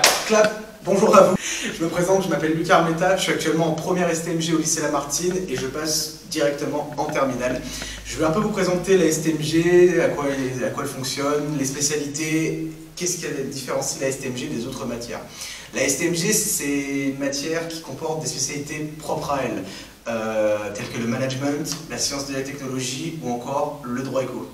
Clap. Bonjour à vous, je me présente, je m'appelle Lucas Armetta, je suis actuellement en première STMG au lycée Lamartine et je passe directement en terminale. Je vais un peu vous présenter la STMG, à quoi elle fonctionne, les spécialités, qu'est-ce qui différencie la STMG des autres matières. La STMG, c'est une matière qui comporte des spécialités propres à elle, telles que le management, la science de la technologie ou encore le droit éco.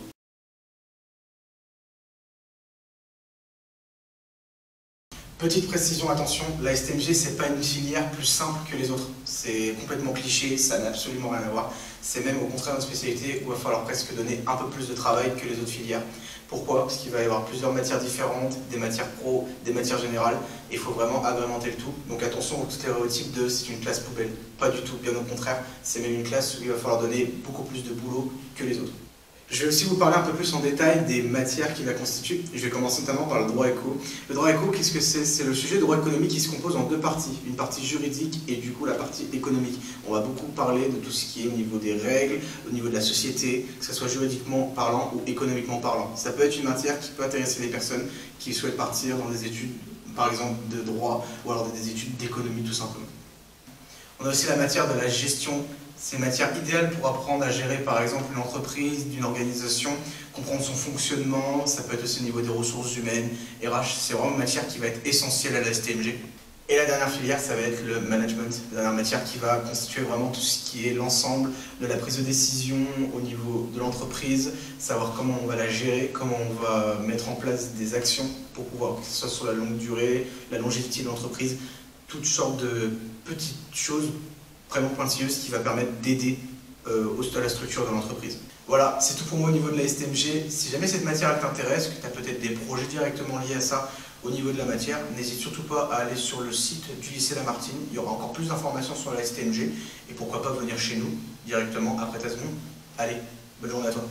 Petite précision, attention, la STMG c'est pas une filière plus simple que les autres. C'est complètement cliché, ça n'a absolument rien à voir. C'est même au contraire une spécialité où il va falloir presque donner un peu plus de travail que les autres filières. Pourquoi? Parce qu'il va y avoir plusieurs matières différentes, des matières pro, des matières générales, et il faut vraiment agrémenter le tout. Donc attention au stéréotype de c'est une classe poubelle. Pas du tout, bien au contraire, c'est même une classe où il va falloir donner beaucoup plus de boulot que les autres. Je vais aussi vous parler un peu plus en détail des matières qui la constituent. Je vais commencer notamment par le droit éco. Le droit éco, qu'est-ce que c'est? C'est le sujet de droit économique qui se compose en deux parties. Une partie juridique et du coup la partie économique. On va beaucoup parler de tout ce qui est au niveau des règles, au niveau de la société, que ce soit juridiquement parlant ou économiquement parlant. Ça peut être une matière qui peut intéresser les personnes qui souhaitent partir dans des études, par exemple de droit, ou alors des études d'économie tout simplement. On a aussi la matière de la gestion. C'est une matière idéale pour apprendre à gérer par exemple une entreprise, d'une organisation, comprendre son fonctionnement, ça peut être aussi au niveau des ressources humaines, RH, c'est vraiment une matière qui va être essentielle à la STMG. Et la dernière filière, ça va être le management, la dernière matière qui va constituer vraiment tout ce qui est l'ensemble de la prise de décision au niveau de l'entreprise, savoir comment on va la gérer, comment on va mettre en place des actions pour pouvoir, que ce soit sur la longue durée, la longévité de l'entreprise, toutes sortes de petites choses vraiment pointilleuse qui va permettre d'aider à la structure de l'entreprise. Voilà, c'est tout pour moi au niveau de la STMG. Si jamais cette matière t'intéresse, que tu as peut-être des projets directement liés à ça au niveau de la matière, n'hésite surtout pas à aller sur le site du lycée Lamartine. Il y aura encore plus d'informations sur la STMG et pourquoi pas venir chez nous directement après ta seconde. Allez, bonne journée à toi.